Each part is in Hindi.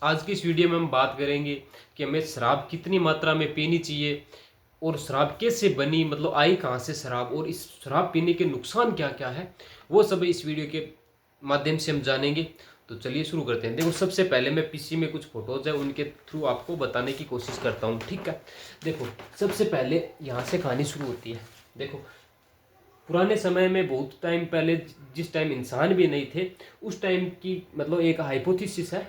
आज की इस वीडियो में हम बात करेंगे कि हमें शराब कितनी मात्रा में पीनी चाहिए और शराब कैसे बनी, मतलब आई कहाँ से शराब, और इस शराब पीने के नुकसान क्या क्या है, वो सब इस वीडियो के माध्यम से हम जानेंगे। तो चलिए शुरू करते हैं। देखो, सबसे पहले मैं पीसी में कुछ फोटोज है उनके थ्रू आपको बताने की कोशिश करता हूँ, ठीक है। देखो, सबसे पहले यहाँ से कहानी शुरू होती है। देखो, पुराने समय में बहुत टाइम पहले, जिस टाइम इंसान भी नहीं थे, उस टाइम की मतलब एक हाइपोथेसिस है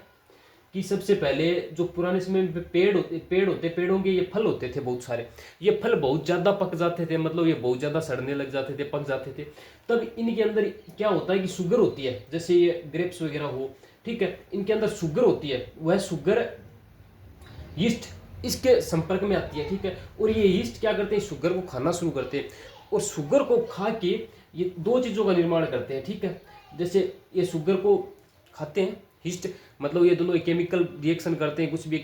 कि सबसे पहले जो पुराने समय में पेड़ों के ये फल होते थे बहुत सारे। ये फल बहुत ज़्यादा पक जाते थे, मतलब ये बहुत ज़्यादा सड़ने लग जाते थे, पक जाते थे। तब इनके अंदर क्या होता है कि शुगर होती है, जैसे ये ग्रेप्स वगैरह हो, ठीक है, इनके अंदर शुगर होती है। वह शुगर यीस्ट इसके संपर्क में आती है, ठीक है। और ये यीस्ट क्या करते हैं, शुगर को खाना शुरू करते हैं, और शुगर को खा के ये दो चीज़ों का निर्माण करते हैं, ठीक है। जैसे ये शुगर को खाते हैं, यीस्ट, मतलब ये दोनों केमिकल रिएक्शन करते हैं, कुछ भी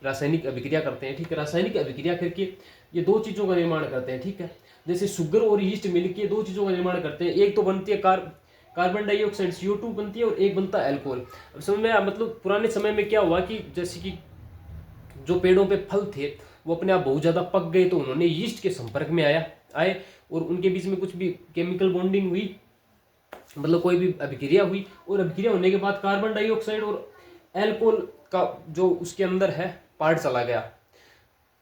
रासायनिक अभिक्रिया करते हैं, ठीक है। रासायनिक अभिक्रिया करके ये दो चीज़ों का निर्माण करते हैं, ठीक है। जैसे शुगर और यीस्ट मिलकर दो चीज़ों का निर्माण करते हैं। एक तो बनती है कार्बन डाइऑक्साइड CO2 बनती है, और एक बनता है अल्कोहल। अब समझ में मतलब पुराने समय में क्या हुआ कि जैसे कि जो पेड़ों पे फल थे वो अपने आप बहुत ज़्यादा पक गए, तो उन्होंने यीस्ट के संपर्क में आए और उनके बीच में कुछ भी केमिकल बॉन्डिंग हुई, मतलब कोई भी अभिक्रिया हुई, और अभिक्रिया होने के बाद कार्बन डाइऑक्साइड और एल्कोहल का जो उसके अंदर है पार्ट चला गया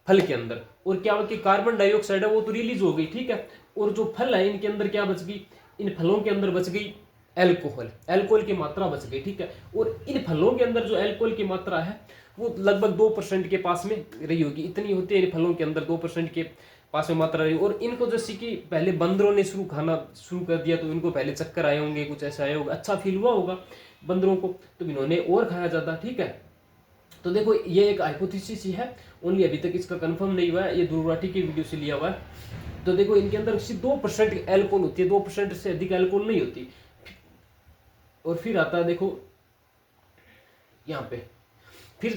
फल के अंदर। और क्या हुआ कि कार्बन डाइऑक्साइड है वो तो रिलीज हो गई, ठीक है। और जो फल है इनके अंदर क्या बच गई, इन फलों के अंदर बच गई एल्कोहल की मात्रा बच गई, ठीक है। और इन फलों के अंदर जो एल्कोहल की मात्रा है वो लगभग 2% के पास में रही होगी, इतनी होती है इन फलों के अंदर 2% के पास में मात्रा रही। और इनको जैसे कि पहले बंदरों ने खाना शुरू कर दिया, तो इनको पहले चक्कर आए होंगे, कुछ ऐसा आया होगा, अच्छा फील हुआ होगा बंदरों को, तो इन्होंने और खाया ज़्यादा, ठीक है। तो देखो, ये एक हाइपोथेसिस ही है, ओनली अभी तक इसका कंफर्म नहीं हुआ है, ये दुर्वाटी की वीडियो से लिया हुआ है। तो देखो, इनके अंदर सिर्फ 2% एल्कोहल होती है, 2% से अधिक एल्कोहल नहीं होती। और फिर आता है, देखो यहाँ पे, फिर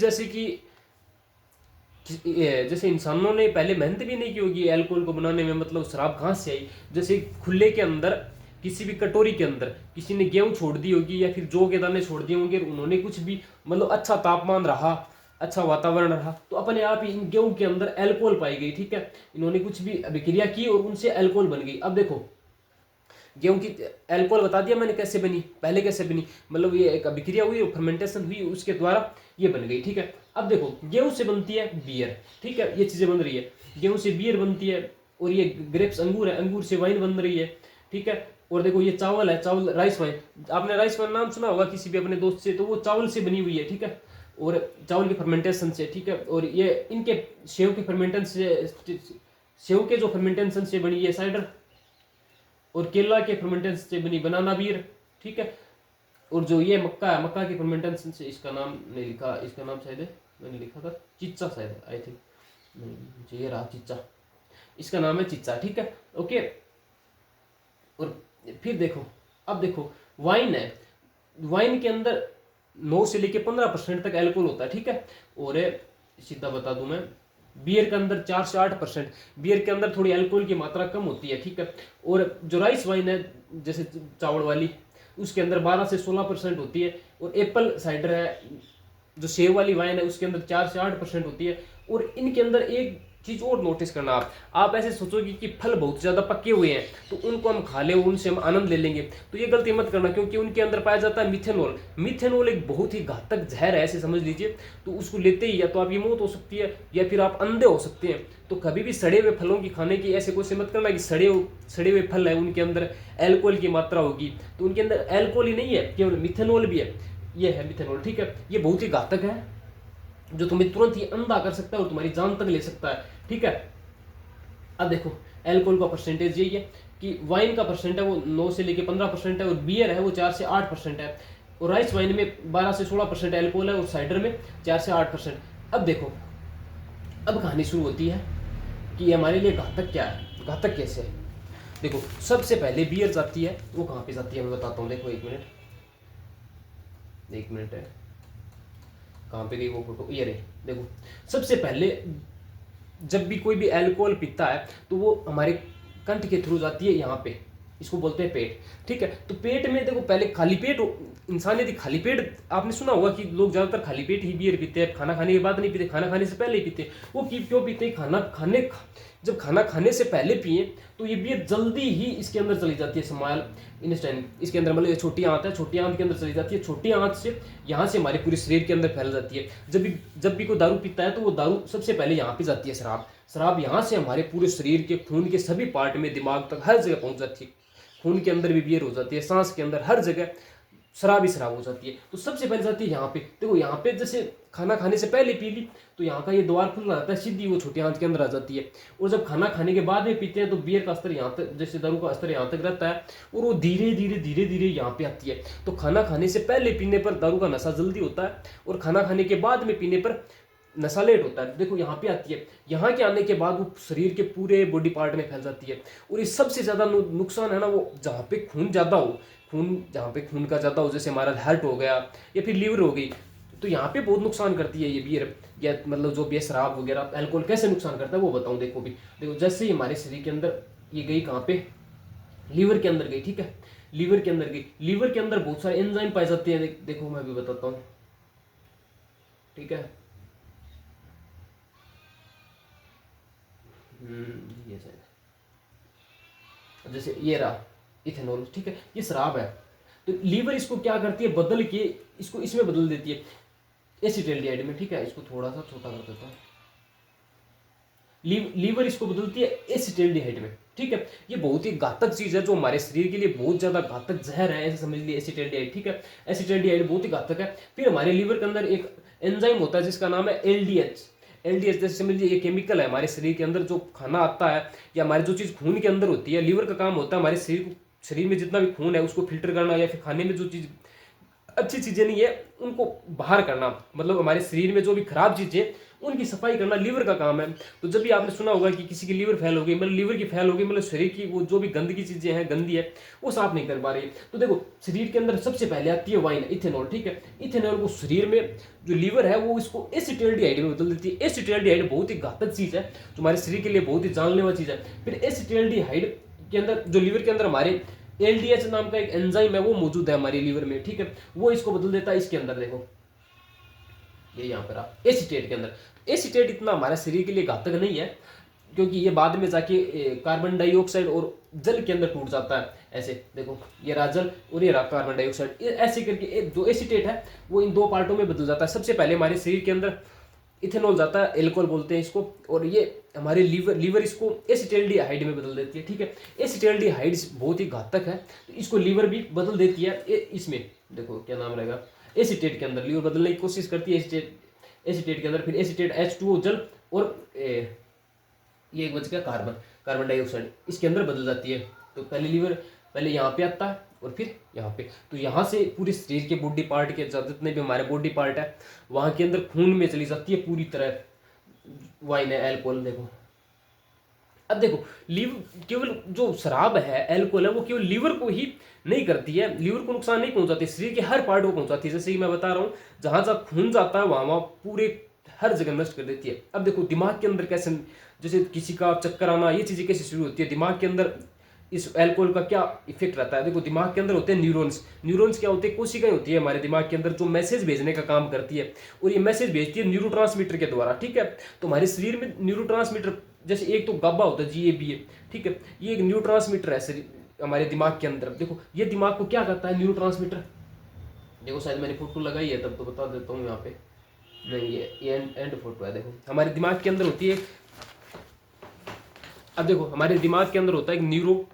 जैसे इंसानों ने पहले मेहनत भी नहीं की होगी अल्कोहल को बनाने में, मतलब शराब कहाँ से आई। जैसे खुले के अंदर किसी भी कटोरी के अंदर किसी ने गेहूं छोड़ दी होगी या फिर जौ के दाने छोड़ दिए होंगे, उन्होंने कुछ भी मतलब अच्छा तापमान रहा, अच्छा वातावरण रहा, तो अपने आप ही इन गेहूं के अंदर एल्कोहल पाई गई, ठीक है। इन्होंने कुछ भी अभिक्रिया की और उनसे एल्कोहल बन गई। अब देखो, गेहूं की एल्कोहल बता दिया मैंने कैसे बनी, पहले कैसे बनी, मतलब ये एक अभिक्रिया हुई और फर्मेंटेशन हुई, उसके द्वारा ये बन गई, ठीक है। अब देखो, गेहूं से बनती है बियर, ठीक है, ये चीजें बन रही है, गेहूं से बियर बनती है। और ये ग्रेप्स अंगूर है, अंगूर से वाइन बन रही है, ठीक है। और देखो, ये चावल है, चावल राइस वाइन, आपने राइस वाइन नाम सुना होगा किसी भी अपने दोस्त से, तो वो चावल से बनी हुई है, ठीक है। और चावल के फर्मेंटेशन से, ठीक है। और ये इनके सेव के फर्मेंटेशन से, सेव के जो फर्मेंटेशन से बनी है साइडर, और केला के फर्मेंटेशन से बनी बनाना बीर, ठीक है। और जो ये मक्का है, मक्का के फर्मेंटेशन से, इसका नाम नहीं लिखा, इसका नाम शायद है, मैंने लिखा था चिच्चा शायद, आई थिंक, नहीं मुझे ये रहा चिच्चा, इसका नाम है चिच्चा, ठीक है, ओके। और फिर देखो, अब देखो वाइन है, वाइन के अंदर 9 से लेके 15% तक एल्कोहल होता है, ठीक है। और सीधा बता दूं मैं, बियर के अंदर 4 से 8%, बियर के अंदर थोड़ी अल्कोहल की मात्रा कम होती है, ठीक है। और जो राइस वाइन है, जैसे चावल वाली, उसके अंदर 12 से 16% होती है। और एप्पल साइडर है, जो सेव वाली वाइन है, उसके अंदर 4 से 8% होती है। और इनके अंदर एक चीज और नोटिस करना, आप ऐसे सोचोगे कि फल बहुत ज्यादा पके हुए हैं तो उनको हम खा ले, उनसे हम आनंद ले लेंगे, तो ये गलती मत करना, क्योंकि उनके अंदर पाया जाता है मिथेनॉल। मिथेनॉल एक बहुत ही घातक जहर है, ऐसे समझ लीजिए। तो उसको लेते ही या तो आपकी मौत हो सकती है या फिर आप अंधे हो सकते हैं। तो कभी भी सड़े हुए फलों की खाने की ऐसे कोशिश मत करना कि सड़े हुए फल है उनके अंदर एल्कोहल की मात्रा होगी, तो उनके अंदर एल्कोहल ही नहीं है, केवल मिथेनॉल भी है, ये है मिथेनॉल, ठीक है। ये बहुत ही घातक है, जो तुम्हें तुरंत ही अंधा कर सकता है और तुम्हारी जान तक ले सकता है, ठीक है। अब देखो, एल्कोहल का परसेंटेज यही है कि वाइन का परसेंट है वो 9 से लेके 15% है, और बियर है वो 4 से 8% है। और राइस वाइन में 12 से 16% एल्कोहल है, और साइडर में 4 से 8%। अब देखो, अब कहानी शुरू होती है कि हमारे लिए घातक क्या है, घातक कैसे है। देखो, सबसे पहले बियर जाती है, वो कहाँ पे जाती है मैं बताता हूँ। देखो, एक मिनट है, कहाँ पे गई वो फोटो, ये रही। देखो, सबसे पहले जब भी कोई भी अल्कोहल पीता है तो वो हमारे कंठ के थ्रू जाती है यहाँ पे, इसको बोलते हैं पेट। ठीक है, तो पेट में देखो पहले खाली पेट इंसान यदि खाली पेट, आपने सुना होगा कि लोग ज्यादातर खाली पेट ही बियर पीते हैं, खाना खाने के बाद नहीं पीते, खाना खाने से पहले ही पीते हैं। वो क्यों पीते हैं? जब खाना खाने से पहले पिए तो ये बियर जल्दी ही इसके अंदर चली जाती है, स्मॉल इंटेस्टाइन इसके अंदर, मतलब ये छोटी आंत है, छोटी आंत के अंदर चली जाती है। छोटी आंत से यहाँ से हमारे पूरे शरीर के अंदर फैल जाती है। जब भी कोई दारू पीता है तो वो दारू सबसे पहले यहाँ पे जाती है, शराब यहाँ से हमारे पूरे शरीर के खून के सभी पार्ट में, दिमाग तक, हर जगह पहुंच जाती है। खून के अंदर भी बियर हो जाती है, सांस के अंदर, हर जगह शराब ही शराब हो जाती है। तो सबसे पहले जाती है यहाँ पे। देखो यहाँ पे जैसे खाना खाने से पहले पी ली तो यहाँ का ये द्वार खुला रहता है, सीधी वो छोटी आंत के अंदर आ जाती है। और जब खाना खाने के बाद में पीते हैं तो बियर का स्तर यहाँ तक, जैसे दारू का स्तर यहाँ तक रहता है, और वो धीरे धीरे यहाँ पे आती है। तो खाना खाने से पहले पीने पर दारू का नशा जल्दी होता है, और खाना खाने के बाद में पीने पर नशा लेट होता है। देखो यहाँ पे आती है, यहाँ के आने के बाद वो शरीर के पूरे बॉडी पार्ट में फैल जाती है। और ये सबसे ज्यादा नुकसान है ना वो जहाँ पे खून ज्यादा हो, जहाँ पे खून का ज्यादा हो, जैसे हमारा हार्ट हो गया या फिर लीवर हो गई, तो यहाँ पे बहुत नुकसान करती है ये बियर, या मतलब जो भी शराब वगैरह, अल्कोहल कैसे नुकसान करता है वो बताऊँ। देखो जैसे ही हमारे शरीर के अंदर ये गई, कहाँ पे? लीवर के अंदर गई। ठीक है, लीवर के अंदर गई, लीवर के अंदर बहुत सारे एंजाइम पाए जाते हैं। देखो मैं भी बताता हूँ। ठीक है, ये जैसे ये रहा इथेनॉल। ठीक है, ये शराब है, तो लीवर इसको क्या करती है, बदल के इसको इसमें बदल देती है, एसिटाल्डिहाइड में। ठीक है, इसको थोड़ा सा छोटा कर देता हूँ। लीवर इसको बदलती है एसिटाल्डिहाइड में। ठीक है, ये बहुत ही घातक चीज है, जो हमारे शरीर के लिए बहुत ज्यादा घातक जहर है, ऐसे समझ लिए एसिटाल्डिहाइड। ठीक है, एसिटाल्डिहाइड बहुत ही घातक है। फिर हमारे लीवर के अंदर एक एंजाइम होता है जिसका नाम है एलडीएच। जैसे समझ लीजिए ये केमिकल है हमारे शरीर के अंदर, जो खाना आता है या हमारी जो चीज खून के अंदर होती है, लीवर का काम होता है हमारे शरीर में जितना भी खून है उसको फिल्टर करना, या फिर खाने में जो चीज अच्छी चीजें नहीं है उनको बाहर करना, मतलब हमारे शरीर में जो भी खराब चीजें उनकी सफाई करना लीवर का काम है। तो जब भी आपने सुना होगा कि किसी की लीवर फेल हो गई, मतलब लीवर की फेल हो गई, मतलब शरीर की वो जो भी गंदगी चीजें हैं, गंदी है, वो साफ नहीं कर पा रही। तो देखो शरीर के अंदर सबसे पहले आती है वाइन, इथेनॉल। ठीक है, इथेनॉल को शरीर में जो लीवर है वो इसको एसिटाल्डिहाइड में बदल देती है। एसिटाल्डिहाइड बहुत ही घातक चीज है, जो हमारे शरीर के लिए बहुत ही जानलेवा चीज है। फिर एसिटाल्डिहाइड के अंदर जो लीवर के अंदर हमारे एलडीएच नाम का एक एंजाइम है वो मौजूद है हमारी लीवर में। ठीक है, वो इसको बदल देता है इसके अंदर। देखो ये यहाँ पर आप एसीटेट के अंदर, एसीटेट इतना हमारे शरीर के लिए घातक नहीं है, क्योंकि ये बाद में जाके कार्बन डाइऑक्साइड और जल के अंदर टूट जाता है। ऐसे देखो ये रहा जल और ये रहा कार्बन डाइऑक्साइड, ऐसे करके जो एसीटेट है वो इन दो पार्टों में बदल जाता है। सबसे पहले हमारे शरीर के अंदर इथेनॉल जाता है, एल्कोहल बोलते हैं इसको, और ये हमारे लीवर इसको एसिटाल्डिहाइड में बदल देती है। ठीक है, एसिटाल्डिहाइड बहुत ही घातक है, तो इसको लीवर भी बदल देती है। इसमें देखो क्या नाम रहेगा, एसिटेट के अंदर लीवर बदलने की कोशिश करती है एसिटेट के अंदर। फिर एसिटेट H2O जल, और ये एक बच गया कार्बन डाइऑक्साइड, इसके अंदर बदल जाती है। तो पहले यहाँ पे आता है और फिर यहाँ पे, तो यहाँ से पूरे शरीर के बॉडी पार्ट के जितने भी हमारे बॉडी पार्ट है वहाँ के अंदर खून में चली जाती है पूरी तरह वाइन है, अल्कोहल। देखो अब देखो लीवर, केवल जो शराब है, अल्कोहल है, वो केवल लीवर को ही नहीं करती है, लीवर को नुकसान नहीं पहुंचाती, शरीर के हर पार्ट को पहुंचाती है। जैसे कि मैं बता रहा हूँ, जहां जहां खून जाता है वहां पूरे हर जगह नष्ट कर देती है। अब देखो दिमाग के अंदर कैसे, जैसे किसी का चक्कर आना, ये चीजें कैसे शुरू होती है, दिमाग के अंदर इस अल्कोहल का क्या इफेक्ट रहता है। देखो दिमाग के अंदर होते हैं न्यूरॉन्स क्या होते हैं, कोशिकाएं होती है हमारे दिमाग के अंदर, जो मैसेज भेजने का काम करती है, और ये मैसेज भेजती है न्यूरोट्रांसमीटर के द्वारा। ठीक है, तो हमारे शरीर में न्यूरोट्रांसमीटर, जैसे एक तो गाबा होता है GABA। ठीक है, ये एक न्यूरोट्रांसमीटर है हमारे दिमाग के अंदर। देखो ये दिमाग को क्या करता है न्यूरोट्रांसमीटर, देखो शायद मैंने फोटो लगाई है तब तो बता देता हूँ यहाँ पे, नहीं ये एंड फोटो है। देखो हमारे दिमाग के अंदर होती है, अब देखो हमारे दिमाग के अंदर होता है एक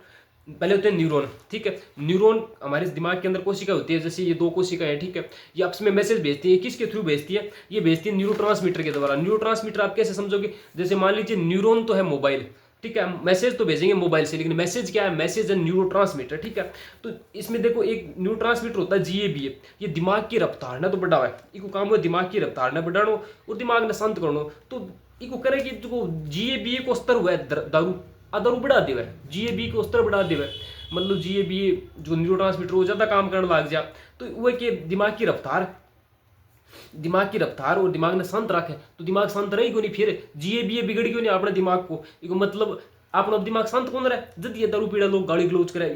पहले होते हैं न्यूरॉन। ठीक है, न्यूरॉन हमारे दिमाग के अंदर कोशिका होती है, जैसे ये दो कोशिका है। ठीक है, ये आपस में मैसेज भेजती है, किसके थ्रू भेजती है, ये भेजती है न्यूरोट्रांसमीटर के द्वारा। न्यूरोट्रांसमीटर आप कैसे समझोगे, जैसे मान लीजिए न्यूरॉन तो है मोबाइल, ठीक है, मैसेज तो भेजेंगे मोबाइल से, लेकिन मैसेज क्या है, मैसेज है न्यूरोट्रांसमीटर। ठीक है, तो इसमें देखो एक न्यूरोट्रांसमीटर होता है GABA, ये दिमाग की रफ्तार ना तो बढ़ावा है, इसको काम हुआ दिमाग की रफ्तार ना बढ़ानो और दिमाग ने शांत करनो। तो इसको करे कि जो GABA को स्तर हुआ है दारू बढ़ा देवे, GABA को स्तर बढ़ा देवे, मतलब GABA जो न्यूरोट्रांसमीटर वो ज्यादा काम करने लग जा, तो वो के दिमाग की रफ्तार और दिमाग ने शांत रखे, तो दिमाग शांत रहेगी नहीं, फिर GABA बिगड़ गई नहीं अपने दिमाग को। मतलब आप अब दिमाग शांत कौन रहा है, जब ये दारू पीड़ा लोग गाली गलौज करे,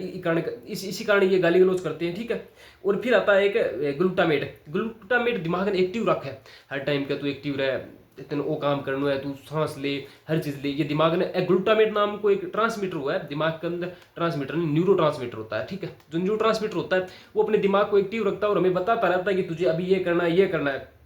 इसी कारण ये गाली गलौज करते हैं, ठीक है। और फिर आता है एक ग्लूटामेट। ग्लूटामेट दिमाग ने एक्टिव रखा है हर टाइम का, तू एक्टिव रहे, इतने वो काम करना है, तू सांस ले, हर चीज ले। ये दिमाग ने एक ग्लूटामेट नाम को एक ट्रांसमीटर हुआ है दिमाग के अंदर, ट्रांसमीटर नहीं न्यूरो ट्रांसमीटर होता है, ठीक है। जो न्यूरो ट्रांसमीटर होता है वो अपने दिमाग को एक्टिव रखता है और हमें बताता रहता है कि तुझे अभी ये करना है, ये करना है।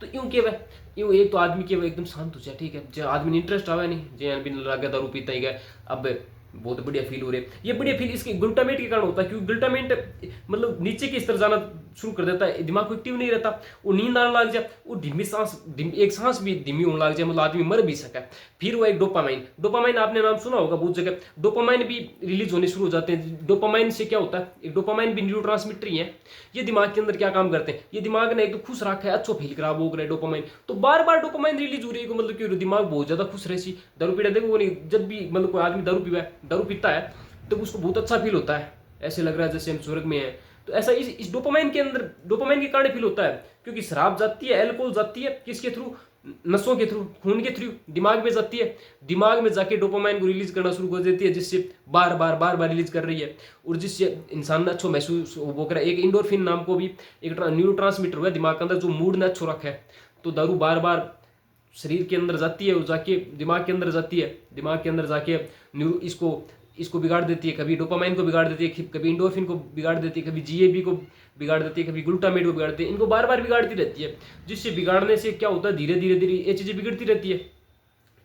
तो यूं के वह यूं एक तो आदमी के वह एकदम शांत हो जाए, ठीक है। जो आदमी ने इंटरेस्ट आवा नहीं, जो बिन लगा दारू पीता ही गया, अब बहुत बढ़िया फील हो रहे। ये बढ़िया फील इसके ग्लूटामेट के कारण होता है, क्योंकि ग्लूटामेट मतलब नीचे की स्तर जाना शुरू कर देता है, दिमाग को एक्टिव नहीं रहता, वो नींद आने लग जाए, वो धीमी सांस, एक सांस भी धीमी होने लग जाए, मतलब आदमी मर भी सके। फिर वो एक डोपामाइन, डोपामाइन आपने नाम सुना होगा बहुत जगह, डोपामाइन भी रिलीज होने शुरू हो जाते हैं। डोपामाइन से क्या होता है, एक डोपामाइन भी न्यूरोट्रांसमीटर ही है। ये दिमाग के अंदर क्या काम करते हैं, ये दिमाग ने एक तो खुश रखा है, अच्छो फील खराब हो गया डोपामाइन, तो बार बार डोपामाइन रिलीज हो रही है, मतलब कि दिमाग बहुत ज्यादा खुश रहे। दारू पीड़ा देखो वो नहीं, जब भी मतलब कोई आदमी दारू पीता है तो उसको बहुत अच्छा फील होता है, ऐसे लग रहा है जैसे हम स्वर्ग में हैं। तो ऐसा इस डोपामाइन के अंदर, डोपामाइन के कारण फील होता है, क्योंकि शराब जाती है, अल्कोहल जाती है किसके थ्रू, नसों के थ्रू, खून के थ्रू दिमाग में जाती है, दिमाग में जाके डोपामाइन को रिलीज करना शुरू कर देती है, जिससे बार बार रिलीज कर रही है, और जिससे इंसान ने अच्छो महसूस वो करे। एक इंडोरफिन नाम को भी एक न्यूरो ट्रांसमीटर हुआ है दिमाग के अंदर, जो मूड ने अच्छो रखा है। तो दारू बार बार शरीर के अंदर जाती है और जाके दिमाग के अंदर जाती है, दिमाग के अंदर जाके न्यूरो इसको बिगाड़ देती है, कभी डोपामाइन को बिगाड़ देती है, कभी इंडोरफिन को बिगाड़ देती है, कभी जीएबी को बिगाड़ देती है, कभी ग्लूटामेट को बिगाड़ देती है। इनको बार बार बिगाड़ती रहती है, जिससे बिगाड़ने से क्या होता है, धीरे धीरे ये चीजें बिगड़ती रहती है,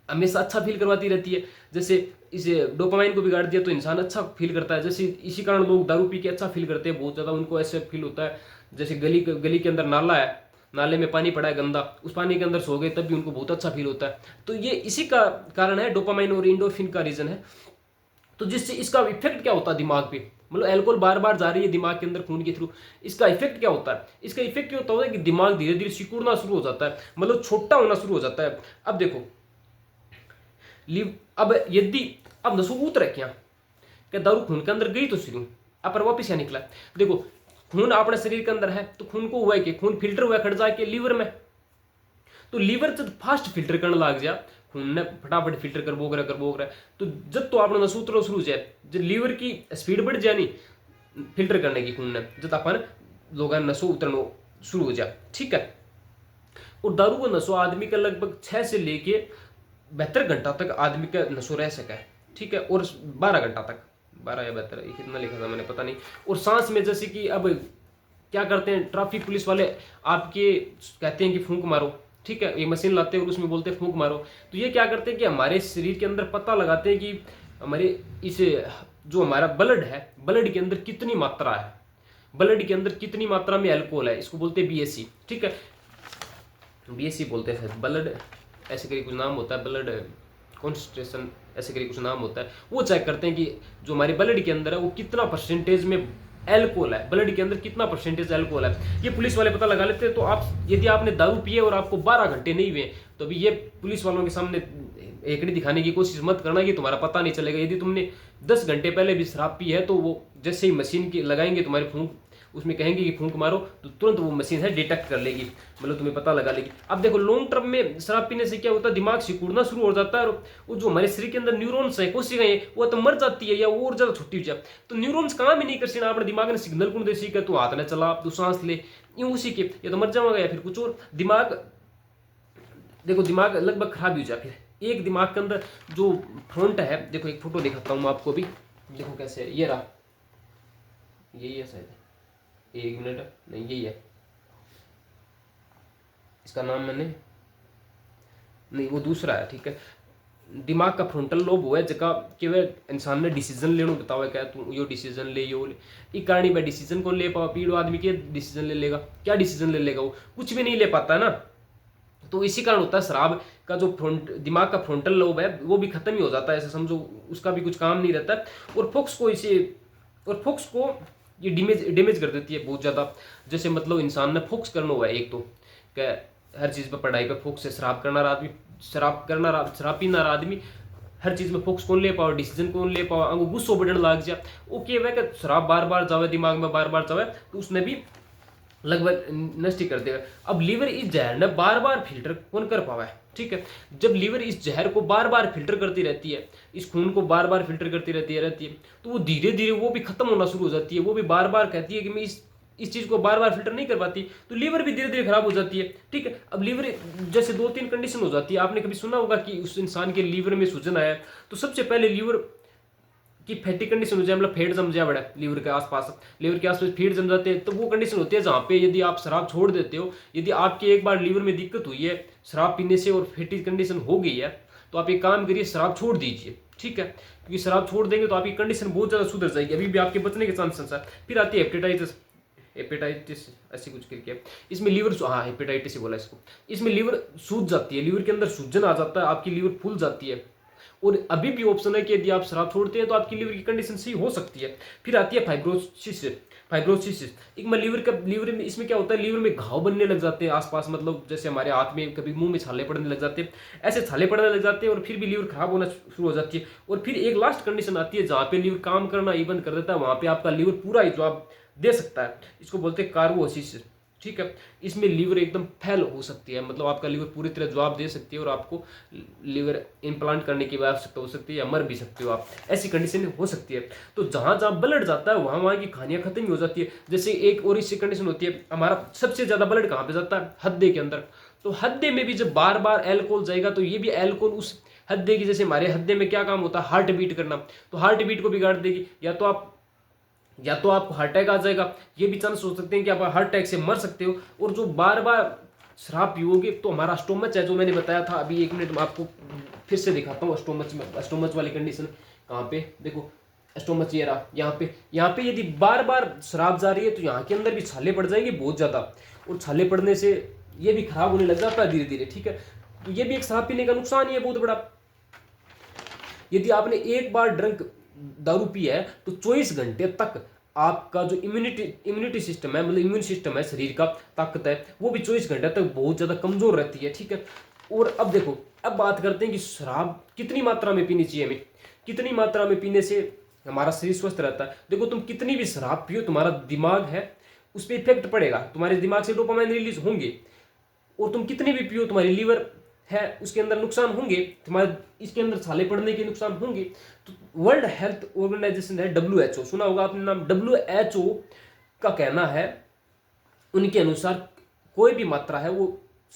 हमेशा अच्छा फील करवाती रहती है। जैसे इसे डोपामाइन को बिगाड़ दिया तो इंसान अच्छा फील करता है, जैसे इसी कारण लोग दारू पी के अच्छा फील करते हैं बहुत ज्यादा, उनको ऐसे फील होता है जैसे गली के अंदर नाला है, नाले में पानी पड़ा है गंदा, उस पानी के अंदर सो गए तब भी उनको बहुत अच्छा फील होता है। तो ये इसी का कारण है, डोपामाइन और इंडोरफिन का रीजन है। तो जिससे इसका इफेक्ट क्या होता है दिमाग पे, मतलब अल्कोहल बार बार जा रही है दिमाग के अंदर खून के थ्रू, इसका इफेक्ट क्या होता है, इसका इफेक्ट क्या होता है कि दिमाग धीरे धीरे सिकुड़ना शुरू हो जाता है, मतलब छोटा होना शुरू हो जाता है। अब देखो अब यदि अब नसों उतर क्या दारू खून के अंदर गई तो शुरू पर वापिस क्या निकला, देखो खून अपने शरीर के अंदर है, तो खून को हुआ है कि खून फिल्टर हुआ खड़ जाके लीवर में, तो लीवर जब फास्ट फिल्टर करने लग जाए, खून ने फटाफट फिल्टर कर बोग रहा है, तो जब तो आपने नसों उतरना शुरू हो जाए, जब लीवर की स्पीड बढ़ जाए नहीं फिल्टर करने की खून ने, जब अपन लोग नसों उतरना शुरू हो जाए, ठीक है। और दारू का नशो आदमी का लगभग 6 से लेके 72 घंटा तक आदमी का नशो रह सका है, ठीक है, और 12 घंटा तक, 12 या 72 कितना लिखा था मैंने पता नहीं। और सांस में जैसे कि अब क्या करते हैं ट्रैफिक पुलिस वाले, आपके कहते हैं कि फूंक मारो, ठीक है, ये मशीन लाते हैं और उसमें बोलते हैं फूंक मारो, तो ये क्या करते हैं कि हमारे शरीर के अंदर पता लगाते हैं कि हमारे इस जो हमारा ब्लड है, ब्लड के अंदर कितनी मात्रा है, ब्लड के अंदर कितनी मात्रा में अल्कोहल है, इसको बोलते हैं बीएससी, ठीक है, बीएससी बोलते हैं, ब्लड ऐसे करके कुछ नाम होता है, ब्लड कॉन्सेंट्रेशन ऐसे करके कुछ नाम होता है, वो चेक करते हैं कि जो हमारे ब्लड के अंदर है वो कितना परसेंटेज में एल्कोहल है, ब्लड के अंदर कितना परसेंटेज एल्कोहल है, ये पुलिस वाले पता लगा लेते हैं। तो आप यदि आपने दारू पिए और आपको 12 घंटे नहीं हुए, तो अभी ये पुलिस वालों के सामने एकड़ी दिखाने की कोशिश मत करना कि तुम्हारा पता नहीं चलेगा। यदि तुमने 10 घंटे पहले भी शराब पी है, तो वो जैसे ही मशीन की लगाएंगे तुम्हारे फूंक, उसमें कहेंगे कि फूंक मारो, तो तुरंत वो मशीन है डिटेक्ट कर लेगी, मतलब तुम्हें पता लगा लेगी। अब देखो लॉन्ग टर्म में शराब पीने से क्या होता है, दिमाग सिकुड़ना शुरू हो जाता है, और वो जो हमारे शरीर के अंदर न्यूरॉन्स है, कोशिकाएं, वो तो मर जाती है या वो और ज्यादा छोटी हो जाए, तो न्यूरॉन्स काम ही नहीं कर सकते, अपने दिमाग ने सिग्नल कौन दे सीखा, तू हाथ न चला, तू सांस ले, यूं उसी के या तो मर जाओगा या फिर कुछ और। दिमाग देखो दिमाग लगभग खराब ही हो जाए। फिर एक दिमाग के अंदर जो फ्रंट है, देखो एक फोटो दिखाता हूँ मैं आपको भी, देखो कैसे है, ये रहा, यही है शायद, 1 मिनट, नहीं यही है, इसका नाम मैंने नहीं, वो दूसरा है, ठीक है। दिमाग का फ्रंटल लोब हुआ है जगह कि वह इंसान ने डिसीजन लेना बतावा, क्या तू यो डिसीजन ले, यो ले, एक कारण मैं डिसीजन कौन ले पावा, पीड़ो आदमी के डिसीजन ले लेगा, क्या डिसीजन ले लेगा, वो कुछ भी नहीं ले पाता है ना। तो इसी कारण होता है शराब का जो दिमाग का फ्रंटल लोब है वो भी खत्म ही हो जाता है, ऐसे समझो, उसका भी कुछ काम नहीं रहता। और फोक्स को ये डैमेज कर देती है बहुत ज़्यादा। जैसे मतलब इंसान ने फोकस करना हुआ है, एक तो क्या हर चीज़ पे पढ़ाई पे फोकस है, शराब पीना आदमी हर चीज़ में फोकस कौन ले पाओ, डिसीजन कौन ले पाओ, अंगो गुस्सो बढ़ने लग जाए, वो क्या है कि शराब बार बार जावे दिमाग में, बार बार जावे, तो उसने भी लगभग नष्ट ही कर देगा। अब लीवर इस जहर ने बार बार फिल्टर कौन कर पावा है, ठीक है। जब लीवर इस जहर को बार बार फिल्टर करती रहती है, इस खून को बार बार फिल्टर करती रहती है, तो वो धीरे धीरे वो भी खत्म होना शुरू हो जाती है। वो भी बार बार कहती है कि मैं इस चीज को बार बार फिल्टर नहीं कर पाती, तो लीवर भी धीरे धीरे खराब हो जाती है, ठीक है। अब लीवर जैसे 2-3 कंडीशन हो जाती है। आपने कभी सुना होगा कि उस इंसान के लीवर में सूजन आया, तो सबसे पहले लीवर कि फैटी कंडीशन हो जाए, मतलब फेट जम जाए बड़ा लीवर के आसपास, लीवर के आसपास फीड जम जाते हैं, तो वो कंडीशन होती है जहाँ पे यदि आप शराब छोड़ देते हो, यदि आपके एक बार लीवर में दिक्कत हुई है शराब पीने से और फैटी कंडीशन हो गई है, तो आप एक काम करिए, शराब छोड़ दीजिए, ठीक है। क्योंकि शराब छोड़ देंगे तो आपकी कंडीशन बहुत ज़्यादा सुधर जाएगी, अभी भी आपके बचने के चांसेस है। फिर आती है हेपेटाइटिस ऐसी कुछ करके, इसमें लीवर, हाँ हेपेटाइटिस ही बोला इसको, इसमें लीवर सूज जाती है, लीवर के अंदर सूजन आ जाता है, आपकी लीवर फूल जाती है। और अभी भी ऑप्शन है कि यदि आप शराब छोड़ते हैं तो आपकी लीवर की कंडीशन सही हो सकती है। फिर आती है फाइब्रोसिस एक में लीवर में इसमें क्या होता है, लीवर में घाव बनने लग जाते हैं आसपास, मतलब जैसे हमारे हाथ में कभी मुंह में छाले पड़ने लग जाते हैं, ऐसे छाले पड़ने लग जाते हैं और फिर भी लीवर खराब होना शुरू हो जाती है। और फिर एक लास्ट कंडीशन आती है जहाँ पे लीवर काम करना ही बंद कर देता है, वहाँ पे आपका लीवर पूरा ही जवाब दे सकता है, इसको बोलते हैं कार्बोसिस, ठीक है। इसमें लीवर एकदम फेल हो सकती है, मतलब आपका लीवर पूरी तरह जवाब दे सकती है और आपको लीवर इम्प्लांट करने की आवश्यकता हो सकती है या मर भी सकते हो आप, ऐसी कंडीशन हो सकती है। तो जहाँ जहाँ ब्लड जाता है वहाँ वहाँ की कहानियाँ खत्म ही हो जाती है। जैसे एक और इससे कंडीशन होती है, हमारा सबसे ज़्यादा ब्लड कहाँ पे जाता है, हद्दे के अंदर। तो हद्दे में भी जब बार बार एल्कोहल जाएगा तो ये भी एल्कोहल उस हद्दे की, जैसे हमारे हद्दे में क्या काम होता है, हार्ट बीट करना, तो हार्ट बीट को बिगाड़ देगी, या तो आपको हार्ट अटैक आ जाएगा, ये भी चांस हो सकते हैं कि आप हार्ट अटैक से मर सकते हो। और जो बार बार शराब पियोगे तो हमारा स्टोमच है, जो मैंने बताया था अभी, 1 मिनट में आपको फिर से दिखाता हूँ। स्टोमच वाली कंडीशन कहाँ पे, देखो स्टोमच ये रहा, यहाँ पे यदि बार बार शराब जा रही है तो यहाँ के अंदर भी छाले पड़ जाएंगे बहुत ज़्यादा, और छाले पड़ने से ये भी खराब होने लग जाता है धीरे धीरे, ठीक है। तो ये भी एक शराब पीने का नुकसान ही है बहुत बड़ा। यदि आपने एक बार दारू पिया है तो 24 घंटे तक आपका जो इम्यूनिटी सिस्टम है, मतलब इम्यून सिस्टम है शरीर का, ताकत है, वो भी 24 घंटे तक बहुत ज़्यादा कमज़ोर रहती है, ठीक है। और अब देखो, अब बात करते हैं कि शराब कितनी मात्रा में पीनी चाहिए हमें, कितनी मात्रा में पीने से हमारा शरीर स्वस्थ रहता है। देखो, तुम कितनी भी शराब पियो, तुम्हारा दिमाग है उस पर इफेक्ट पड़ेगा, तुम्हारे दिमाग से डोपामाइन रिलीज होंगे। और तुम कितनी भी पियो, तुम्हारी लीवर है उसके अंदर नुकसान होंगे, तुम्हारे इसके अंदर छाले पड़ने के नुकसान होंगे। तो वर्ल्ड हेल्थ ऑर्गेनाइजेशन है WHO, सुना होगा आपने नाम, WHO का कहना है, उनके अनुसार कोई भी मात्रा है वो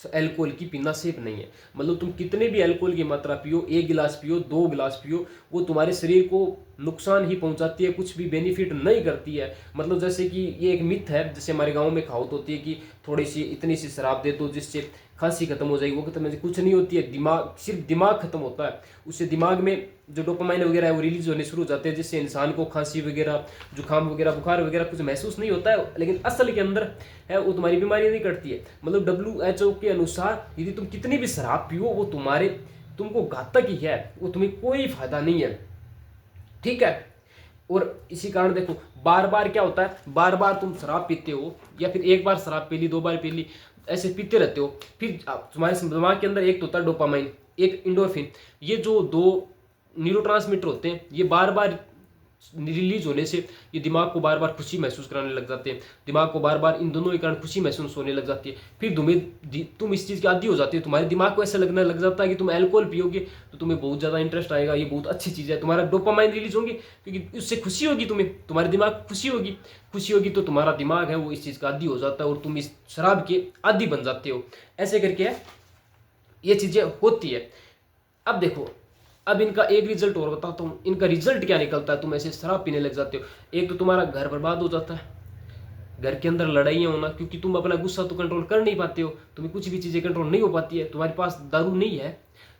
अल्कोहल की पीना सेफ नहीं है। मतलब तुम कितने भी अल्कोहल की मात्रा पियो, 1 गिलास पियो, 2 गिलास पियो, वो तुम्हारे शरीर को नुकसान ही पहुंचाती है, कुछ भी बेनिफिट नहीं करती है। मतलब जैसे कि ये एक मिथ है, जैसे हमारे गांव में कहावत होती है कि थोड़ी सी इतनी सी शराब दे दो जिससे खांसी खत्म हो जाएगी, वो खत्म हो, कुछ नहीं होती है, दिमाग, सिर्फ दिमाग खत्म होता है, उससे दिमाग में जो डोपामाइन वगैरह है वो रिलीज होने शुरू हो जाते हैं, जिससे इंसान को खांसी वगैरह, जुकाम वगैरह, बुखार वगैरह कुछ महसूस नहीं होता है, लेकिन असल के अंदर है वो तुम्हारी बीमारी नहीं करती है। मतलब WHO के अनुसार यदि तुम कितनी भी शराब पियो वो तुमको घातक ही है, वो तुम्हें कोई फायदा नहीं है, ठीक है। और इसी कारण देखो, बार बार क्या होता है, बार बार तुम शराब पीते हो, या फिर एक बार शराब पी ली, 2 बार पी ली, ऐसे पीते रहते हो, फिर तुम्हारे दिमाग के अंदर एक तो होता है डोपामाइन, एक इंडोर्फिन, ये जो 2 न्यूरोट्रांसमीटर होते हैं, ये बार बार रिलीज होने से ये दिमाग को बार बार खुशी महसूस कराने लग जाते हैं, दिमाग को बार बार इन दोनों के कारण खुशी महसूस होने लग जाती है। फिर तुम इस चीज़ के आदी हो जाते हो, तुम्हारे दिमाग को ऐसा लगने लग जाता है कि तुम अल्कोहल पियोगे तो तुम्हें बहुत ज़्यादा इंटरेस्ट आएगा, ये बहुत अच्छी चीज़ है, तुम्हारा डोपामाइन रिलीज होंगे क्योंकि उससे खुशी होगी, तुम्हारे दिमाग खुशी होगी तो तुम्हारा दिमाग है वो इस चीज़ का आदी हो जाता है और तुम इस शराब के आदी बन जाते हो। ऐसे करके ये चीज़ें होती है। अब देखो, अब इनका एक रिजल्ट और बताता हूँ, इनका रिजल्ट क्या निकलता है, तुम ऐसे शराब पीने लग जाते हो। एक तो तुम्हारा घर बर्बाद हो जाता है, घर के अंदर लड़ाइयाँ होना, क्योंकि तुम अपना गुस्सा तो कंट्रोल कर नहीं पाते हो, तुम्हें कुछ भी चीज़ें कंट्रोल नहीं हो पाती है, तुम्हारे पास दारू नहीं है,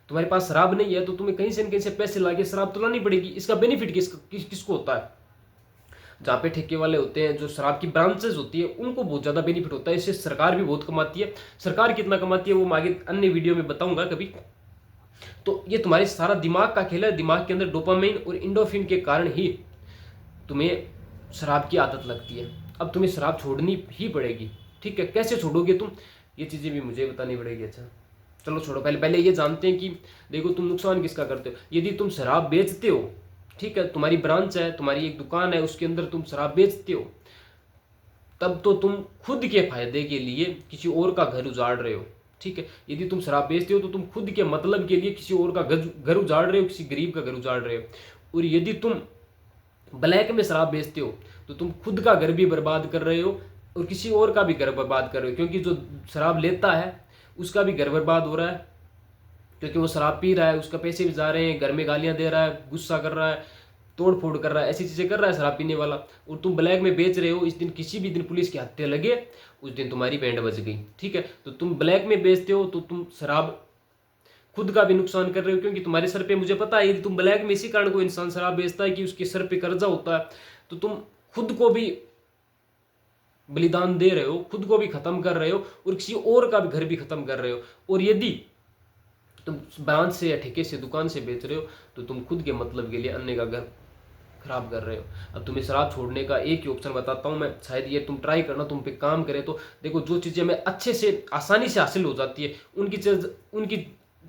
तुम्हारे पास शराब नहीं है, तो तुम्हें कहीं से न कहीं से पैसे लाके शराब तो लानी पड़ेगी। इसका बेनिफिट किसको होता है, जहाँ पे ठेके वाले होते हैं, जो शराब की ब्रांचेज होती है, उनको बहुत ज़्यादा बेनिफिट होता है, इससे सरकार भी बहुत कमाती है। सरकार कितना कमाती है वो मैं आगे अन्य वीडियो में बताऊंगा कभी। तो ये तुम्हारे सारा दिमाग का खेल है, दिमाग के अंदर डोपामाइन और इंडोफिन के कारण ही तुम्हें शराब की आदत लगती है। अब तुम्हें शराब छोड़नी ही पड़ेगी, ठीक है। कैसे छोड़ोगे तुम, ये चीज़ें भी मुझे बतानी पड़ेगी। अच्छा चलो छोड़ो, पहले ये जानते हैं कि देखो तुम नुकसान किसका करते हो। यदि तुम शराब बेचते हो, ठीक है, तुम्हारी ब्रांच है, तुम्हारी एक दुकान है, उसके अंदर तुम शराब बेचते हो, तब तो तुम खुद के फायदे के लिए किसी और का घर उजाड़ रहे हो, ठीक है। यदि तुम शराब बेचते हो तो तुम खुद के मतलब के लिए किसी और का घर उजाड़ रहे हो, किसी गरीब का घर उजाड़ रहे हो। और यदि तुम ब्लैक में शराब बेचते हो तो तुम खुद का घर भी बर्बाद कर रहे हो और किसी और का भी घर बर्बाद कर रहे हो, क्योंकि जो शराब लेता है उसका भी घर बर्बाद हो रहा है, क्योंकि वो शराब पी रहा है, उसका पैसे भी जा रहे हैं, घर में गालियां दे रहा है, गुस्सा कर रहा है, तोड़ फोड़ कर रहा है, ऐसी चीजें कर रहा है शराब पीने वाला। और तुम ब्लैक में बेच रहे हो, इस दिन किसी भी दिन पुलिस के हत्थे लगे उस दिन तुम्हारी बैंड बज गई, ठीक है। तो तुम ब्लैक में बेचते हो तो तुम शराब खुद का भी नुकसान कर रहे हो, क्योंकि तुम्हारे सर पे, मुझे पता है यदि तुम ब्लैक में इसी कारण कोई इंसान शराब बेचता है कि उसके सर पे कर्जा होता है, तो तुम खुद को भी बलिदान दे रहे हो, खुद को भी खत्म कर रहे हो और किसी और का भी घर भी खत्म कर रहे हो। और यदि तुम ब्रांच से या ठेके से, दुकान से बेच रहे हो तो तुम खुद के मतलब के लिए अन्य का घर खराब कर रहे हो। अब तुम्हें शराब छोड़ने का एक ही ऑप्शन बताता हूँ मैं, शायद ये तुम ट्राई करना, तुम पे काम करे तो। देखो, जो चीज़ें हमें अच्छे से आसानी से हासिल हो जाती है उनकी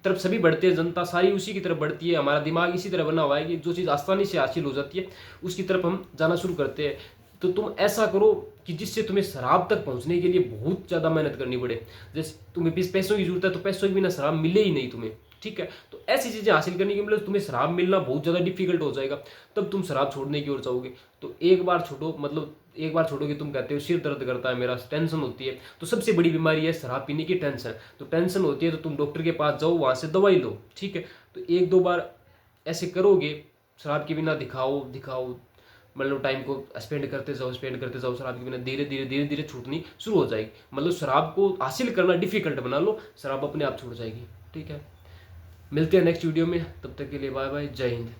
तरफ सभी बढ़ते हैं, जनता सारी उसी की तरफ बढ़ती है। हमारा दिमाग इसी तरह बना हुआ है कि जो चीज़ आसानी से हासिल हो जाती है उसकी तरफ हम जाना शुरू करते हैं। तो तुम ऐसा करो कि जिससे तुम्हें शराब तक पहुंचने के लिए बहुत ज़्यादा मेहनत करनी पड़े। जैसे तुम्हें पैसों की जरूरत है तो पैसों के बिना शराब मिले ही नहीं तुम्हें, ठीक है। तो ऐसी चीज़ें हासिल करने के लिए तुम्हें शराब मिलना बहुत ज़्यादा डिफिकल्ट हो जाएगा, तब तुम शराब छोड़ने की ओर जाओगे। तो एक बार छोड़ो, मतलब एक बार छोड़ोगे, तुम कहते हो सिर दर्द करता है मेरा, टेंशन होती है, तो सबसे बड़ी बीमारी है शराब पीने की टेंशन। तो टेंशन होती है तो तुम डॉक्टर के पास जाओ, वहाँ से दवाई लो, ठीक है। तो एक दो बार ऐसे करोगे, शराब के बिना दिखाओ, मतलब टाइम को स्पेंड करते जाओ शराब के बिना, धीरे धीरे छूटनी शुरू हो जाएगी। मतलब शराब को हासिल करना डिफिकल्ट बना लो, शराब अपने आप छूट जाएगी, ठीक है। मिलते हैं नेक्स्ट वीडियो में, तब तक के लिए बाय बाय, जय हिंद।